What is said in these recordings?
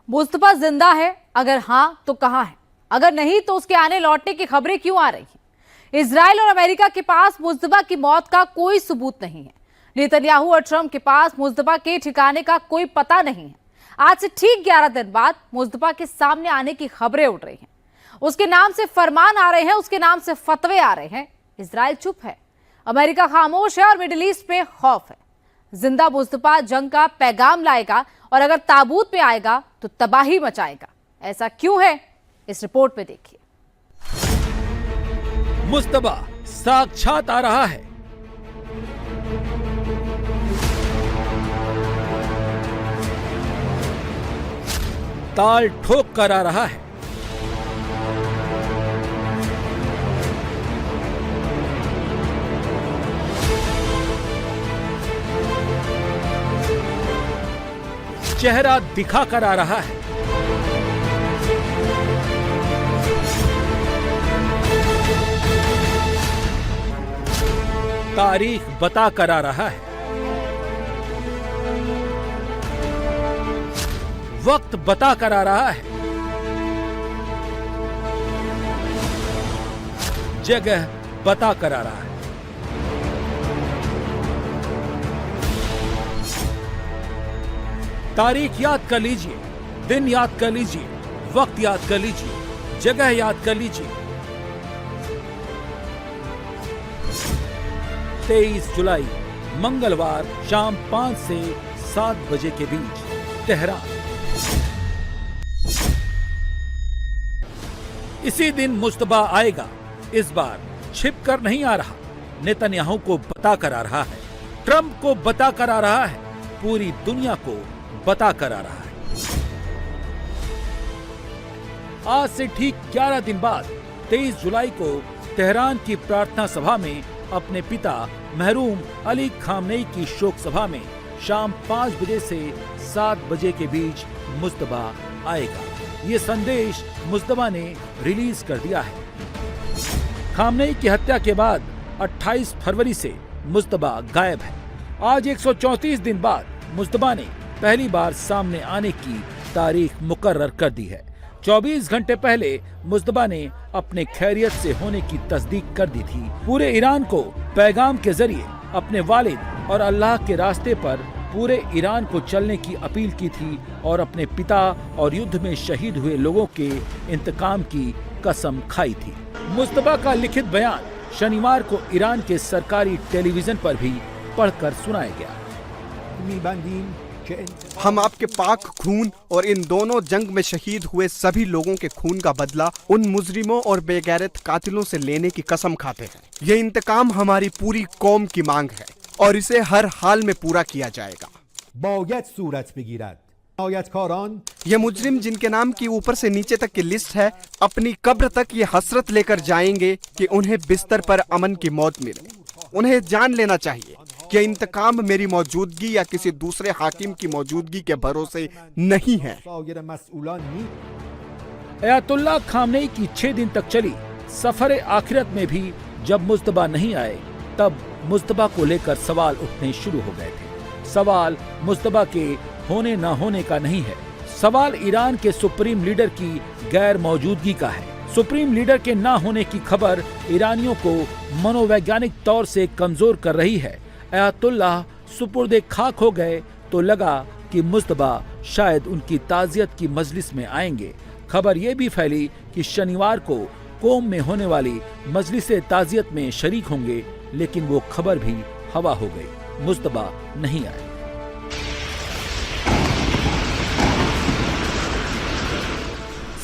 मुस्तफा जिंदा है? अगर हाँ तो कहां है? अगर नहीं तो उसके आने लौटने की खबरें क्यों आ रही हैं? इजराइल और अमेरिका के पास मुस्तफा की मौत का कोई सबूत नहीं है। नेतन्याहू और ट्रंप के पास मुस्तफा के ठिकाने का कोई पता नहीं है। आज से ठीक 11 दिन बाद मुस्तफा के सामने आने की खबरें उठ रही हैं। उसके नाम से फरमान आ रहे हैं, उसके नाम से फतवे आ रहे हैं। इजराइल चुप है, अमेरिका खामोश है और मिडिल ईस्ट में खौफ है। जिंदा मुस्तफा जंग का पैगाम लाएगा और अगर ताबूत में आएगा तो तबाही मचाएगा। ऐसा क्यों है, इस रिपोर्ट में देखिए। मुस्तफा साक्षात आ रहा है। ताल ठोक कर आ रहा है। चेहरा दिखा कर आ रहा है। तारीख बता कर आ रहा है। वक्त बता कर आ रहा है। जगह बता कर आ रहा है। तारीख याद कर लीजिए, दिन याद कर लीजिए, वक्त याद कर लीजिए, जगह याद कर लीजिए। 23 जुलाई मंगलवार शाम 5 से 7 बजे के बीच तेहरान। इसी दिन मुस्तफा आएगा। इस बार छिप कर नहीं आ रहा, नेतन्याहू को बता कर आ रहा है, ट्रंप को बता कर आ रहा है, पूरी दुनिया को बता कर आ रहा है। आज से ठीक 11 दिन बाद 23 जुलाई को तेहरान की प्रार्थना सभा में अपने पिता मरहूम अली खामनेई की शोक सभा में शाम 5 बजे से 7 बजे के बीच मुस्तफा आएगा। ये संदेश मुस्तफा ने रिलीज कर दिया है। खामनेई की हत्या के बाद 28 फरवरी से मुस्तफा गायब है। आज 134 दिन बाद मुस्तफा ने पहली बार सामने आने की तारीख मुकर्रर कर दी है। 24 घंटे पहले मुस्तफा ने अपने खैरियत से होने की तस्दीक कर दी थी। पूरे ईरान को पैगाम के जरिए अपने वालिद और अल्लाह के रास्ते पर पूरे ईरान को चलने की अपील की थी और अपने पिता और युद्ध में शहीद हुए लोगों के इंतकाम की कसम खाई थी। मुस्तफा का लिखित बयान शनिवार को ईरान के सरकारी टेलीविजन पर भी पढ़कर सुनाया गया। हम आपके पाक खून और इन दोनों जंग में शहीद हुए सभी लोगों के खून का बदला उन मुजरिमों और बेगैरत कातिलों से लेने की कसम खाते हैं। ये इंतकाम हमारी पूरी कौम की मांग है और इसे हर हाल में पूरा किया जाएगा। ये मुजरिम जिनके नाम की ऊपर से नीचे तक की लिस्ट है, अपनी कब्र तक ये हसरत लेकर जाएंगे कि उन्हें बिस्तर पर अमन की मौत मिले। उन्हें जान लेना चाहिए कि इंतकाम मेरी मौजूदगी या किसी दूसरे हाकिम की मौजूदगी के भरोसे नहीं है। अयातुल्लाह खामनेई की 6 दिन तक चली सफर आखिरत में भी जब मुस्तफा नहीं आए, तब मुस्तफा को लेकर सवाल उठने शुरू हो गए थे। सवाल मुस्तफा के होने न होने का नहीं है, सवाल ईरान के सुप्रीम लीडर की गैर मौजूदगी का है। सुप्रीम लीडर के न होने की खबर ईरानियों को मनोवैज्ञानिक तौर से कमजोर कर रही है। अयातुल्लाह सुपुर्दे खाक हो गए तो लगा कि मुस्तफा शायद उनकी ताजियत की मजलिस में आएंगे। खबर ये भी फैली कि शनिवार को कोम में होने वाली मजलिस ताजियत में शरीक होंगे, लेकिन वो खबर भी हवा हो गई। मुस्तफा नहीं आए।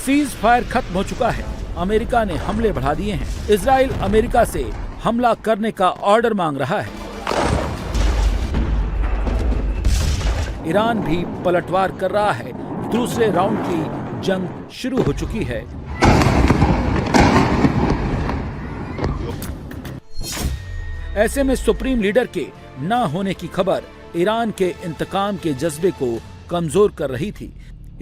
सीज फायर खत्म हो चुका है। अमेरिका ने हमले बढ़ा दिए हैं। इजराइल अमेरिका से हमला करने का ऑर्डर मांग रहा है। ईरान भी पलटवार कर रहा है। दूसरे राउंड की जंग शुरू हो चुकी है। ऐसे में सुप्रीम लीडर के न होने की खबर ईरान के इंतकाम के जज्बे को कमजोर कर रही थी।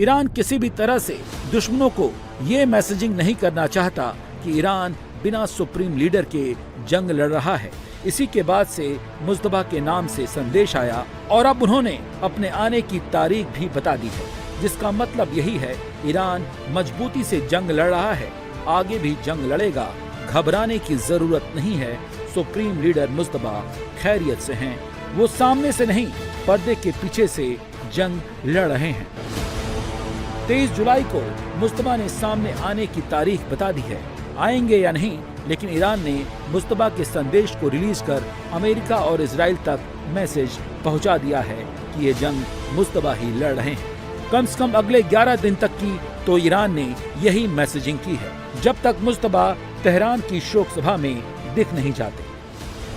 ईरान किसी भी तरह से दुश्मनों को ये मैसेजिंग नहीं करना चाहता कि ईरान बिना सुप्रीम लीडर के जंग लड़ रहा है। इसी के बाद से मुस्तफा के नाम से संदेश आया और अब उन्होंने अपने आने की तारीख भी बता दी है। जिसका मतलब यही है ईरान मजबूती से जंग लड़ रहा है, आगे भी जंग लड़ेगा, घबराने की जरूरत नहीं है। सुप्रीम लीडर मुस्तफा खैरियत से हैं, वो सामने से नहीं पर्दे के पीछे से जंग लड़ रहे हैं। 23 जुलाई को मुस्तफा ने सामने आने की तारीख बता दी है, आएंगे या नहीं, लेकिन ईरान ने मुस्तफा के संदेश को रिलीज कर अमेरिका और इजराइल तक मैसेज पहुंचा दिया है कि ये जंग मुस्तफा ही लड़ रहे हैं। कम से कम अगले 11 दिन तक की तो ईरान ने यही मैसेजिंग की है, जब तक मुस्तफा तेहरान की शोक सभा में दिख नहीं जाते।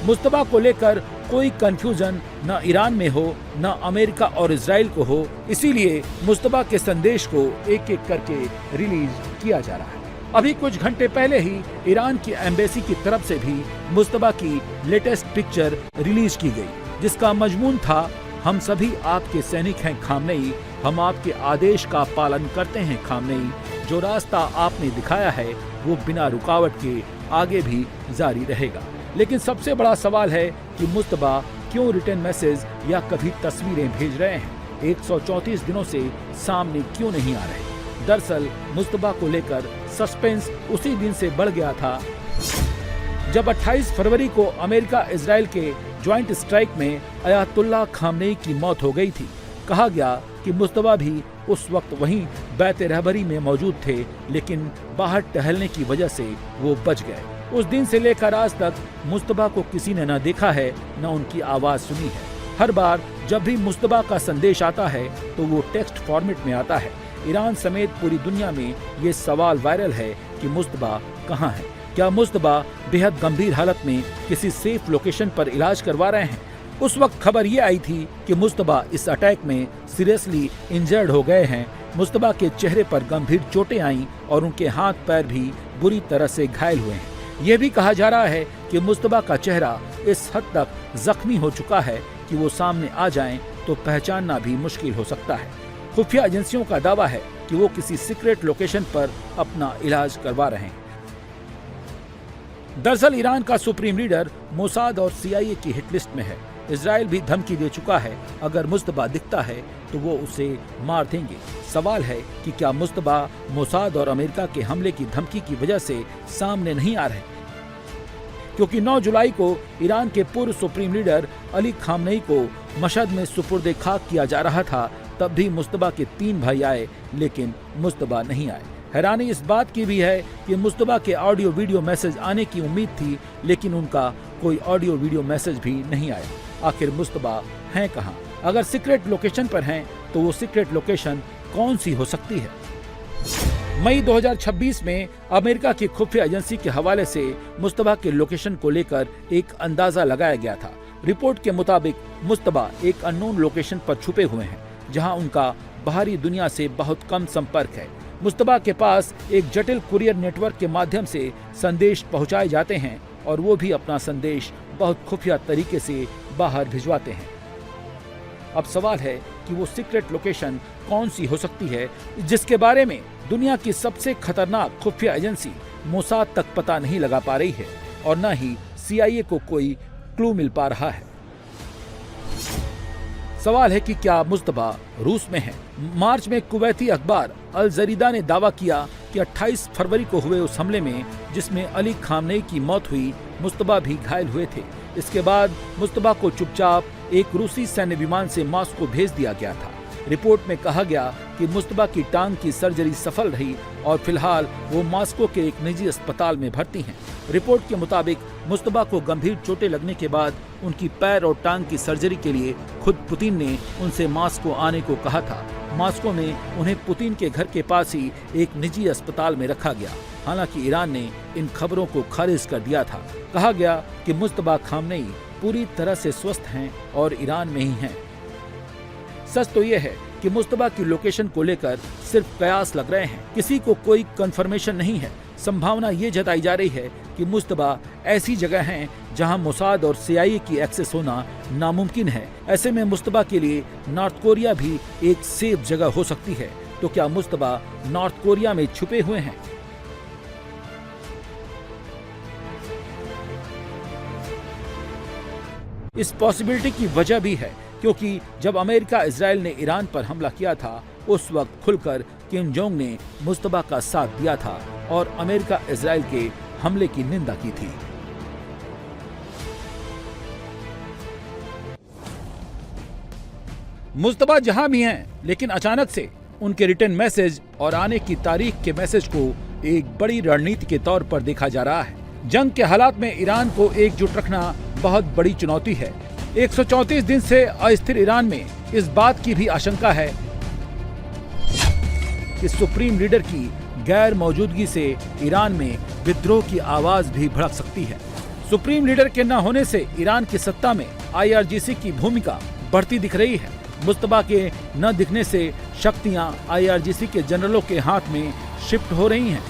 मुस्तफा को लेकर कोई कंफ्यूजन न ईरान में हो, न अमेरिका और इजराइल को हो, इसीलिए मुस्तफा के संदेश को एक एक करके रिलीज किया जा रहा है। अभी कुछ घंटे पहले ही ईरान की एम्बेसी की तरफ से भी मुस्तफा की लेटेस्ट पिक्चर रिलीज की गई, जिसका मजमून था, हम सभी आपके सैनिक हैं खामनेई, हम आपके आदेश का पालन करते हैं खामनेई, जो रास्ता आपने दिखाया है वो बिना रुकावट के आगे भी जारी रहेगा। लेकिन सबसे बड़ा सवाल है कि मुस्तफा क्यों रिटर्न मैसेज या कभी तस्वीरें भेज रहे हैं, 134 दिनों से सामने क्यों नहीं आ रहे। दरअसल मुस्तफा को लेकर सस्पेंस उसी दिन से बढ़ गया था जब 28 फरवरी को अमेरिका इजराइल के ज्वाइंट स्ट्राइक में अयातुल्लाह खामनेई की मौत हो गई थी। कहा गया कि मुस्तफा भी उस वक्त वहीं बैत रहबरी में मौजूद थे, लेकिन बाहर टहलने की वजह से वो बच गए। उस दिन से लेकर आज तक मुस्तफा को किसी ने न देखा है, न उनकी आवाज सुनी है। हर बार जब भी मुस्तफा का संदेश आता है तो वो टेक्स्ट फॉर्मेट में आता है। ईरान समेत पूरी दुनिया में ये सवाल वायरल है कि मुस्तफा कहाँ है। क्या मुस्तफा बेहद गंभीर हालत में किसी सेफ लोकेशन पर इलाज करवा रहे हैं। उस वक्त खबर ये आई थी कि मुस्तफा इस अटैक में सीरियसली इंजर्ड हो गए हैं। मुस्तफा के चेहरे पर गंभीर चोटें आईं और उनके हाथ पैर भी बुरी तरह से घायल हुए हैं। ये भी कहा जा रहा है कि मुस्तफा का चेहरा इस हद तक जख्मी हो चुका है कि वो सामने आ जाएं तो पहचानना भी मुश्किल हो सकता है। खुफिया एजेंसियों का दावा है कि वो किसी सीक्रेट लोकेशन पर अपना इलाज करवा रहे हैं। दरअसल ईरान का सुप्रीम लीडर मोसाद और CIA की हिट लिस्ट में है। इजराइल भी धमकी दे चुका है, अगर मुस्तफा दिखता है तो वो उसे मार देंगे। सवाल है कि क्या मुस्तफा मोसाद और अमेरिका के हमले की धमकी की वजह से सामने नहीं आ रहे, क्योंकि 9 जुलाई को ईरान के पूर्व सुप्रीम लीडर अली खामनेई को मशहद में सुपुर्दे खाक किया जा रहा था। तब भी मुस्तफा के 3 भाई आए, लेकिन मुस्तफा नहीं आए। हैरानी इस बात की भी है कि मुस्तफा के ऑडियो वीडियो मैसेज आने की उम्मीद थी, लेकिन उनका कोई ऑडियो वीडियो मैसेज भी नहीं आया। आखिर मुस्तफा हैं कहाँ? अगर सीक्रेट लोकेशन पर हैं तो वो सीक्रेट लोकेशन कौन सी हो सकती है? मई 2026 में अमेरिका की खुफिया एजेंसी के हवाले से मुस्तफा के लोकेशन को लेकर एक अंदाजा लगाया गया था। रिपोर्ट के मुताबिक मुस्तफा एक अननोन लोकेशन पर छुपे हुए हैं, जहां उनका बाहरी दुनिया से बहुत कम संपर्क है। मुस्तफा के पास एक जटिल कुरियर नेटवर्क के माध्यम से संदेश पहुंचाए जाते हैं और वो भी अपना संदेश बहुत खुफिया तरीके से बाहर भिजवाते हैं। अब सवाल है कि वो सीक्रेट लोकेशन कौन सी हो सकती है, जिसके बारे में दुनिया की सबसे खतरनाक खुफिया एजेंसी मोसाद तक पता नहीं लगा पा रही है और न ही CIA को कोई क्लू मिल पा रहा है। सवाल है कि क्या मुस्तफा रूस में है? मार्च में कुवैती अखबार अल जरीदा ने दावा किया कि 28 फरवरी को हुए उस हमले में जिसमें अली खामनेई की मौत हुई, मुस्तफा भी घायल हुए थे। इसके बाद मुस्तफा को चुपचाप एक रूसी सैन्य विमान से मॉस्को भेज दिया गया था। रिपोर्ट में कहा गया कि मुस्तफा की टांग की सर्जरी सफल रही और फिलहाल वो मॉस्को के एक निजी अस्पताल में भर्ती हैं। रिपोर्ट के मुताबिक मुस्तफा को गंभीर चोटें लगने के बाद उनकी पैर और टांग की सर्जरी के लिए खुद पुतिन ने उनसे मॉस्को आने को कहा था। मॉस्को में उन्हें पुतिन के घर के पास ही एक निजी अस्पताल में रखा गया। हालांकि ईरान ने इन खबरों को खारिज कर दिया था। कहा गया कि मुस्तफा खामनेई पूरी तरह से स्वस्थ हैं और ईरान में ही हैं। सच तो यह है कि मुस्तफा की लोकेशन को लेकर सिर्फ कयास लग रहे हैं, किसी को कोई कंफर्मेशन नहीं है। संभावना ये जताई जा रही है कि मुस्तफा ऐसी जगह हैं जहां मोसाद और CIA की एक्सेस होना नामुमकिन है। ऐसे में मुस्तफा के लिए नॉर्थ कोरिया भी एक सेफ जगह हो सकती है। तो क्या मुस्तफा नॉर्थ कोरिया में छुपे हुए हैं? इस पॉसिबिलिटी की वजह भी है क्योंकि जब अमेरिका इजराइल ने ईरान पर हमला किया था उस वक्त खुलकर किम जोंग ने मुस्तबा का साथ दिया था और अमेरिका इजराइल के हमले की निंदा की थी। मुस्तबा जहां भी हैं, लेकिन अचानक से उनके रिटर्न मैसेज और आने की तारीख के मैसेज को एक बड़ी रणनीति के तौर पर देखा जा रहा है। जंग के हालात में ईरान को एकजुट रखना बहुत बड़ी चुनौती है। 134 दिन से अस्थिर ईरान में इस बात की भी आशंका है कि सुप्रीम लीडर की गैर मौजूदगी से ईरान में विद्रोह की आवाज भी भड़क सकती है। सुप्रीम लीडर के न होने से ईरान की सत्ता में IRGC की भूमिका बढ़ती दिख रही है। मुस्तबा के न दिखने से शक्तियां IRGC के जनरलों के हाथ में शिफ्ट हो रही हैं।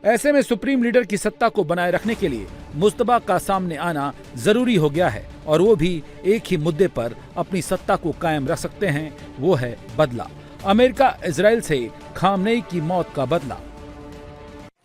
ऐसे में सुप्रीम लीडर की सत्ता को बनाए रखने के लिए मुस्तबा का सामने आना जरूरी हो गया है और वो भी एक ही मुद्दे पर अपनी सत्ता को कायम रख सकते हैं, वो है बदला। अमेरिका इजराइल से खामनेई की मौत का बदला।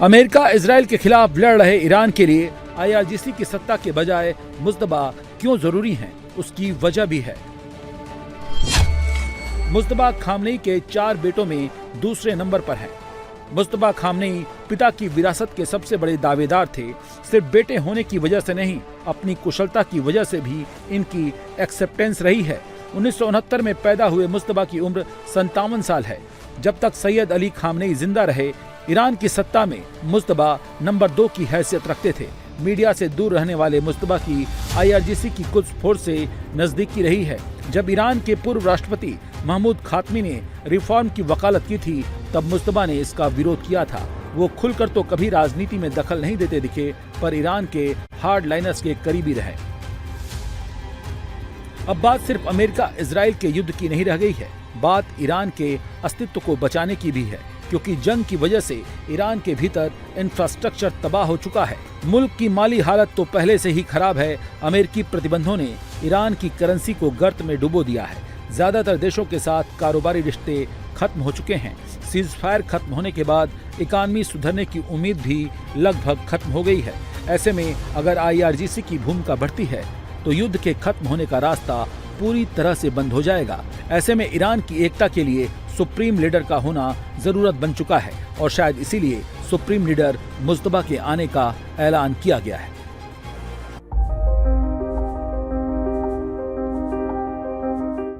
अमेरिका इजराइल के खिलाफ लड़ रहे ईरान के लिए IRGC की सत्ता के बजाय मुस्तबा क्यों जरूरी हैं, उसकी वजह भी है। मुस्तबा खामनेई के 4 बेटों में दूसरे नंबर पर हैं। मुस्तबा खामनेई पिता की विरासत के सबसे बड़े दावेदार थे। सिर्फ बेटे होने की वजह से नहीं, अपनी कुशलता की वजह से भी इनकी एक्सेप्टेंस रही है। 1969 में पैदा हुए मुस्तबा की उम्र 57 साल है। जब तक सैयद अली खामनेई जिंदा रहे, ईरान की सत्ता में मुस्तबा नंबर 2 की हैसियत रखते थे। मीडिया से दूर रहने वाले मुस्तबा की IRGC की कुछ फोर्स से नजदीकी रही है। जब ईरान के पूर्व राष्ट्रपति महमूद खातमी ने रिफॉर्म की वकालत की थी, तब मुस्तबा ने इसका विरोध किया था। वो खुलकर तो कभी राजनीति में दखल नहीं देते दिखे, पर ईरान के हार्ड लाइनर्स के करीबी रहे। अब बात सिर्फ अमेरिका इजराइल के युद्ध की नहीं रह गई है, बात ईरान के अस्तित्व को बचाने की भी है, क्योंकि जंग की वजह से ईरान के भीतर इंफ्रास्ट्रक्चर तबाह हो चुका है। मुल्क की माली हालत तो पहले से ही खराब है। अमेरिकी प्रतिबंधों ने ईरान की करेंसी को गर्त में डुबो दिया है। ज्यादातर देशों के साथ कारोबारी रिश्ते खत्म हो चुके हैं। सीज फायर खत्म होने के बाद इकानमी सुधरने की उम्मीद भी लगभग खत्म हो गई है। ऐसे में अगर IRGC की भूमिका बढ़ती है तो युद्ध के खत्म होने का रास्ता पूरी तरह से बंद हो जाएगा। ऐसे में ईरान की एकता के लिए सुप्रीम लीडर का होना जरूरत बन चुका है और शायद इसीलिए सुप्रीम लीडर मुस्तबा के आने का ऐलान किया गया है।